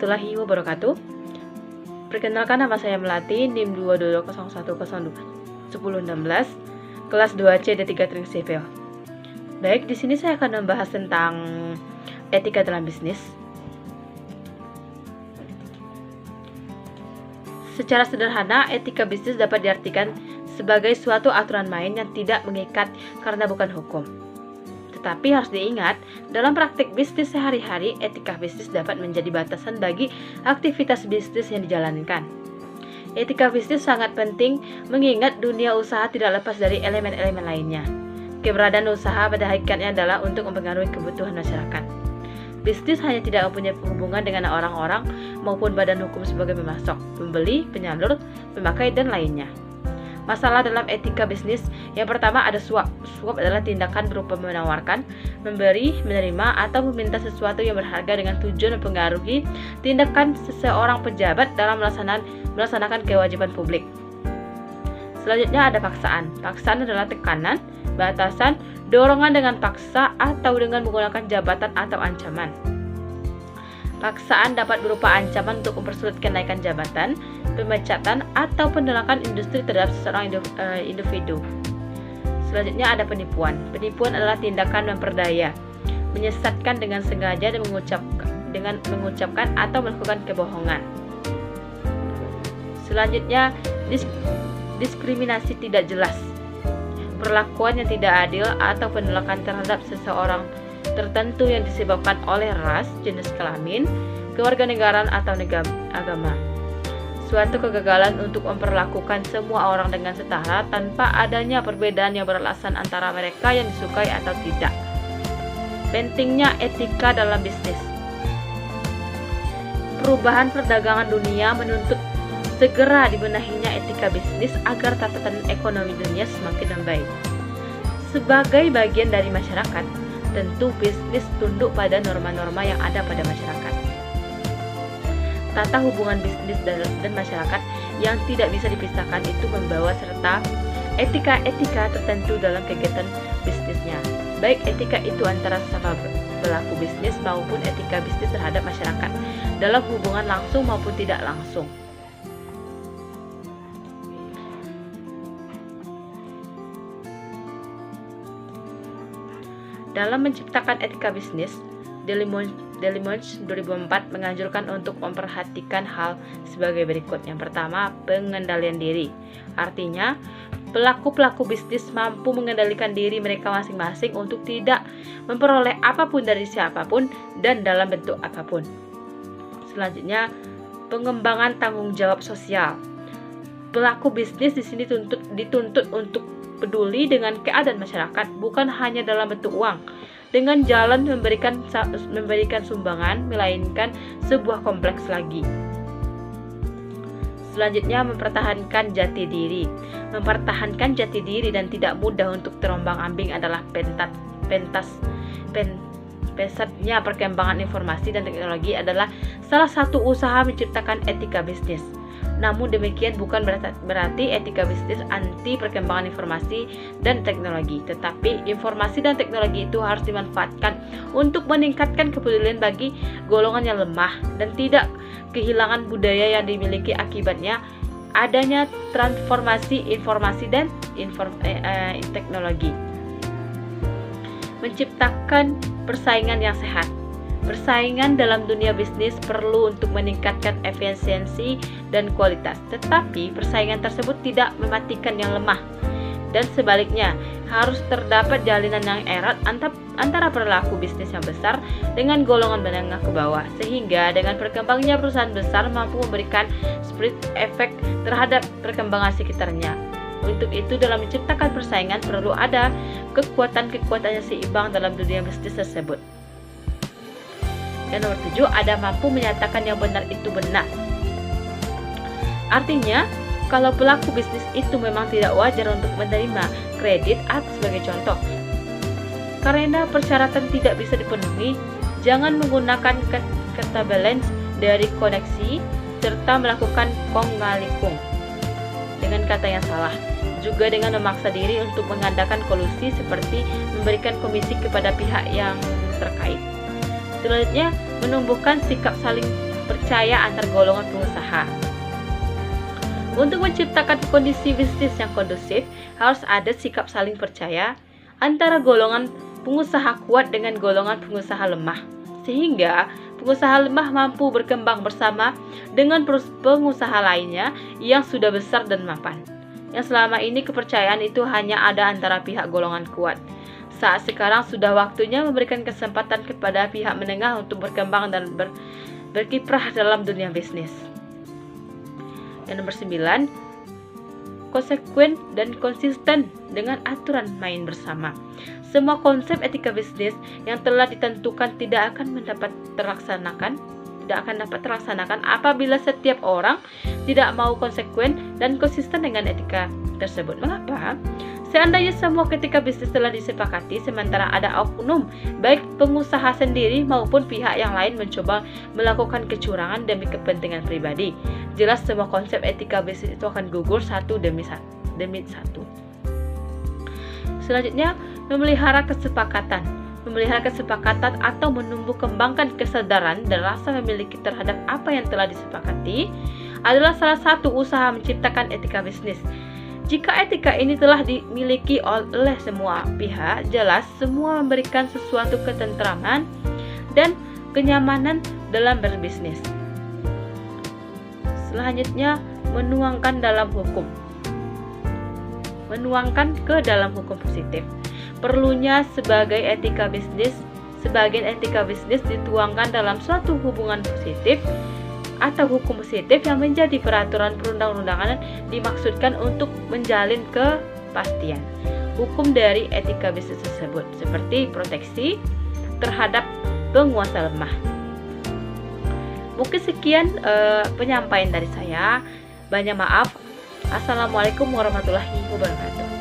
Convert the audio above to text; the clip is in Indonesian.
warahmatullahi wabarakatuh. Perkenalkan, nama saya Melati, NIM 22201021016, kelas 2C D3 Teknik Sipil. Baik, di sini saya akan membahas tentang etika dalam bisnis. Secara sederhana, etika bisnis dapat diartikan sebagai suatu aturan main yang tidak mengikat karena bukan hukum. Tetapi harus diingat, dalam praktik bisnis sehari-hari, etika bisnis dapat menjadi batasan bagi aktivitas bisnis yang dijalankan. Etika bisnis sangat penting mengingat dunia usaha tidak lepas dari elemen-elemen lainnya. Keberadaan usaha pada hakikatnya adalah untuk mempengaruhi kebutuhan masyarakat. Bisnis hanya tidak mempunyai hubungan dengan orang-orang maupun badan hukum sebagai pemasok, pembeli, penyalur, pemakai, dan lainnya. Masalah dalam etika bisnis, yang pertama ada suap. Suap adalah tindakan berupa menawarkan, memberi, menerima, atau meminta sesuatu yang berharga dengan tujuan mempengaruhi tindakan seseorang pejabat dalam melaksanakan kewajiban publik. Selanjutnya ada paksaan. Paksaan adalah tekanan, batasan, dorongan dengan paksa atau dengan menggunakan jabatan atau ancaman. Paksaan dapat berupa ancaman untuk mempersulit kenaikan jabatan, pemecatan, atau penolakan industri terhadap seseorang individu. Selanjutnya ada penipuan. Penipuan adalah tindakan memperdaya, menyesatkan dengan sengaja dan mengucapkan atau melakukan kebohongan. Selanjutnya, diskriminasi tidak jelas. Perlakuan yang tidak adil atau penolakan terhadap seseorang tertentu yang disebabkan oleh ras, jenis kelamin, kewarganegaraan atau agama. Suatu kegagalan untuk memperlakukan semua orang dengan setara tanpa adanya perbedaan yang beralasan antara mereka yang disukai atau tidak. Pentingnya etika dalam bisnis. Perubahan perdagangan dunia menuntut segera dibenahinya etika bisnis agar tatanan ekonomi dunia semakin membaik. Sebagai bagian dari masyarakat, tentu bisnis tunduk pada norma-norma yang ada pada masyarakat. Tata hubungan bisnis dan masyarakat yang tidak bisa dipisahkan itu membawa serta etika-etika tertentu dalam kegiatan bisnisnya. Baik etika itu antara sesama pelaku bisnis maupun etika bisnis terhadap masyarakat dalam hubungan langsung maupun tidak langsung. Dalam menciptakan etika bisnis, Delimons 2004 menganjurkan untuk memperhatikan hal sebagai berikut. Yang pertama, pengendalian diri. Artinya, pelaku-pelaku bisnis mampu mengendalikan diri mereka masing-masing untuk tidak memperoleh apapun dari siapapun dan dalam bentuk apapun. Selanjutnya, pengembangan tanggung jawab sosial. Pelaku bisnis di sini dituntut untuk peduli dengan keadaan masyarakat, bukan hanya dalam bentuk uang, dengan jalan memberikan sumbangan, melainkan sebuah kompleks lagi. Selanjutnya, mempertahankan jati diri. Mempertahankan jati diri dan tidak mudah untuk terombang-ambing adalah pesatnya perkembangan informasi dan teknologi adalah salah satu usaha menciptakan etika bisnis. Namun demikian bukan berarti etika bisnis anti perkembangan informasi dan teknologi, tetapi informasi dan teknologi itu harus dimanfaatkan untuk meningkatkan kepedulian bagi golongan yang lemah dan tidak kehilangan budaya yang dimiliki akibatnya adanya transformasi informasi dan teknologi. Menciptakan persaingan yang sehat. Persaingan dalam dunia bisnis perlu untuk meningkatkan efisiensi dan kualitas, tetapi persaingan tersebut tidak mematikan yang lemah. Dan sebaliknya, harus terdapat jalinan yang erat antara perilaku bisnis yang besar dengan golongan menengah ke bawah, sehingga dengan berkembangnya perusahaan besar mampu memberikan split effect terhadap perkembangan sekitarnya. Untuk itu, dalam menciptakan persaingan perlu ada kekuatan-kekuatan yang seimbang dalam dunia bisnis tersebut. Dan nomor 7, ada mampu menyatakan yang benar itu benar. Artinya, kalau pelaku bisnis itu memang tidak wajar untuk menerima kredit atau sebagai contoh, karena persyaratan tidak bisa dipenuhi, jangan menggunakan kata balance dari koneksi serta melakukan kong kali kong dengan kata yang salah. Juga dengan memaksa diri untuk mengadakan kolusi seperti memberikan komisi kepada pihak yang terkait. Selanjutnya, menumbuhkan sikap saling percaya antar golongan pengusaha. Untuk menciptakan kondisi bisnis yang kondusif, harus ada sikap saling percaya antara golongan pengusaha kuat dengan golongan pengusaha lemah, sehingga pengusaha lemah mampu berkembang bersama dengan pengusaha lainnya yang sudah besar dan mapan. Yang selama ini kepercayaan itu hanya ada antara pihak golongan kuat. Saat sekarang sudah waktunya memberikan kesempatan kepada pihak menengah untuk berkembang dan berkiprah dalam dunia bisnis. Yang nomor 9, konsekuen dan konsisten dengan aturan main bersama. Semua konsep etika bisnis yang telah ditentukan tidak akan dapat terlaksanakan apabila setiap orang tidak mau konsekuen dan konsisten dengan etika tersebut. Mengapa? Seandainya semua etika bisnis telah disepakati, sementara ada oknum, baik pengusaha sendiri maupun pihak yang lain mencoba melakukan kecurangan demi kepentingan pribadi, jelas semua konsep etika bisnis itu akan gugur satu demi satu. Selanjutnya, memelihara kesepakatan atau menumbuh kembangkan kesadaran dan rasa memiliki terhadap apa yang telah disepakati adalah salah satu usaha menciptakan etika bisnis. Jika etika ini telah dimiliki oleh semua pihak, jelas semua memberikan sesuatu ketentraman dan kenyamanan dalam berbisnis. Selanjutnya, menuangkan ke dalam hukum positif. Perlunya sebagian etika bisnis dituangkan dalam suatu hubungan positif atau hukum positif yang menjadi peraturan perundang-undangan dimaksudkan untuk menjalin kepastian hukum dari etika bisnis tersebut, seperti proteksi terhadap penguasa lemah. Mungkin sekian penyampaian dari saya. Banyak maaf. Assalamualaikum warahmatullahi wabarakatuh.